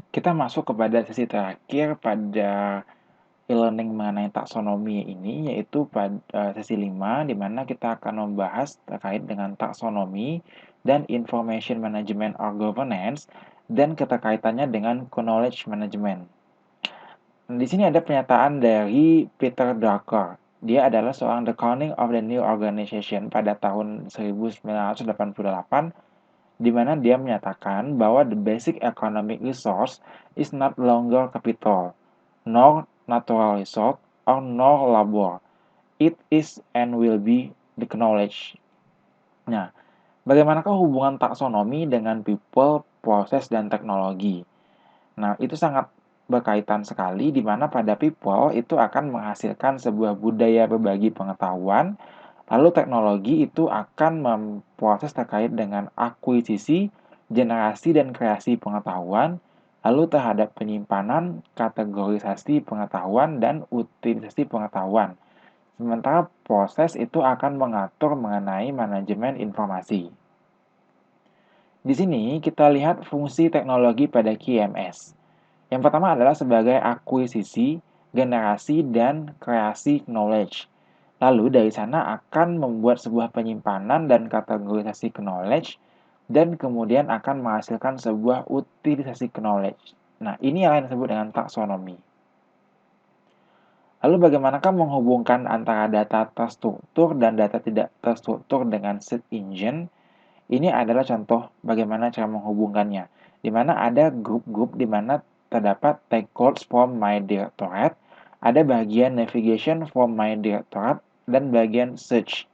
Kita masuk kepada sesi terakhir pada e-learning mengenai taksonomi ini, yaitu pada sesi 5, di mana kita akan membahas terkait dengan taksonomi dan information management or governance, dan keterkaitannya dengan knowledge management. Di sini ada pernyataan dari Peter Drucker. Dia adalah seorang the founding of the new organization pada tahun 1988, di mana dia menyatakan bahwa the basic economic resource is not longer capital, nor natural resource, or nor labor. It is and will be the knowledge. Nah, bagaimanakah hubungan taksonomi dengan people, proses, dan teknologi? Nah, itu sangat berkaitan sekali di mana pada people itu akan menghasilkan sebuah budaya berbagi pengetahuan, lalu teknologi itu akan memproses terkait dengan akuisisi, generasi, dan kreasi pengetahuan, lalu terhadap penyimpanan, kategorisasi pengetahuan, dan utilisasi pengetahuan. Sementara proses itu akan mengatur mengenai manajemen informasi. Di sini kita lihat fungsi teknologi pada QMS. Yang pertama adalah sebagai akuisisi, generasi, dan kreasi knowledge. Lalu dari sana akan membuat sebuah penyimpanan dan kategorisasi knowledge, dan kemudian akan menghasilkan sebuah utilisasi knowledge. Nah, ini yang disebut dengan taksonomi. Lalu bagaimanakah menghubungkan antara data terstruktur dan data tidak terstruktur dengan search engine? Ini adalah contoh bagaimana cara menghubungkannya, di mana ada grup-grup di mana terdapat tag codes from my directorate, ada bagian navigation from my directorate, dan bagian search.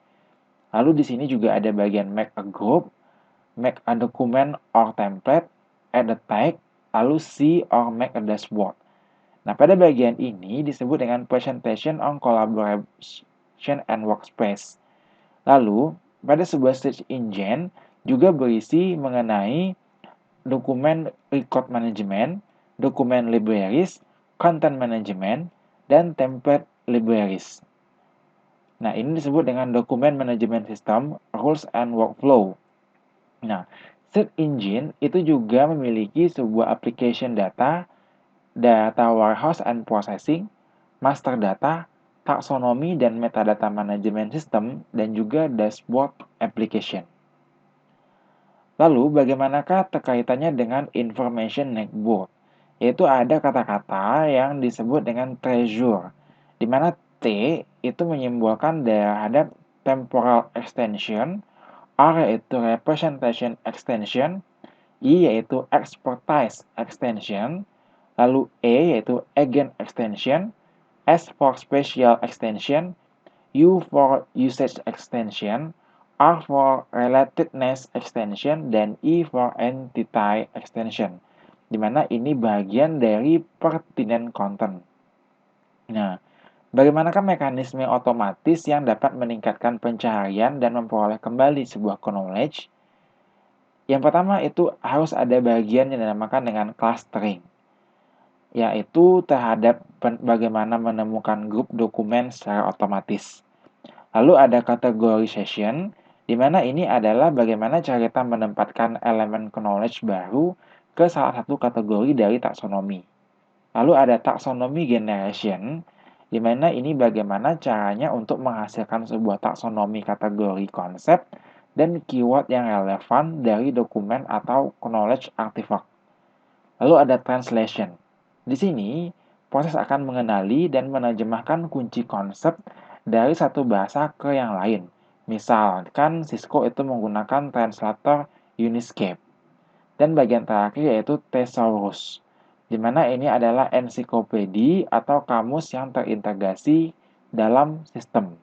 Lalu di sini juga ada bagian make a group, make a document or template, add a tag, lalu see or make a dashboard. Nah, pada bagian ini disebut dengan presentation on collaboration and workspace. Lalu, pada sebuah search engine juga berisi mengenai dokumen record management, dokumen libraries, content management, dan template libraries. Nah, ini disebut dengan dokumen management system, rules and workflow. Nah, search engine itu juga memiliki sebuah application data, data warehouse and processing, master data, taksonomi dan metadata management system, dan juga dashboard application. Lalu, bagaimanakah terkaitannya dengan information network? Yaitu ada kata-kata yang disebut dengan treasure, di mana T itu menyimbolkan terhadap temporal extension, R yaitu representation extension, I yaitu expertise extension, lalu E yaitu agent extension, S for spatial extension, U for usage extension, R for relatedness extension, dan E for entity extension, di mana ini bagian dari pertinent content. Nah, bagaimanakah mekanisme otomatis yang dapat meningkatkan pencaharian dan memperoleh kembali sebuah knowledge? Yang pertama itu harus ada bagian yang dinamakan dengan clustering, yaitu terhadap bagaimana menemukan grup dokumen secara otomatis. Lalu ada categorization, di mana ini adalah bagaimana cara kita menempatkan elemen knowledge baru ke salah satu kategori dari taksonomi. Lalu ada taxonomy generation, di mana ini bagaimana caranya untuk menghasilkan sebuah taksonomi kategori konsep dan keyword yang relevan dari dokumen atau knowledge artifact. Lalu ada translation. Di sini, proses akan mengenali dan menerjemahkan kunci konsep dari satu bahasa ke yang lain. Misalkan Cisco itu menggunakan translator Uniscape. Dan bagian terakhir yaitu thesaurus, di mana ini adalah ensiklopedi atau kamus yang terintegrasi dalam sistem.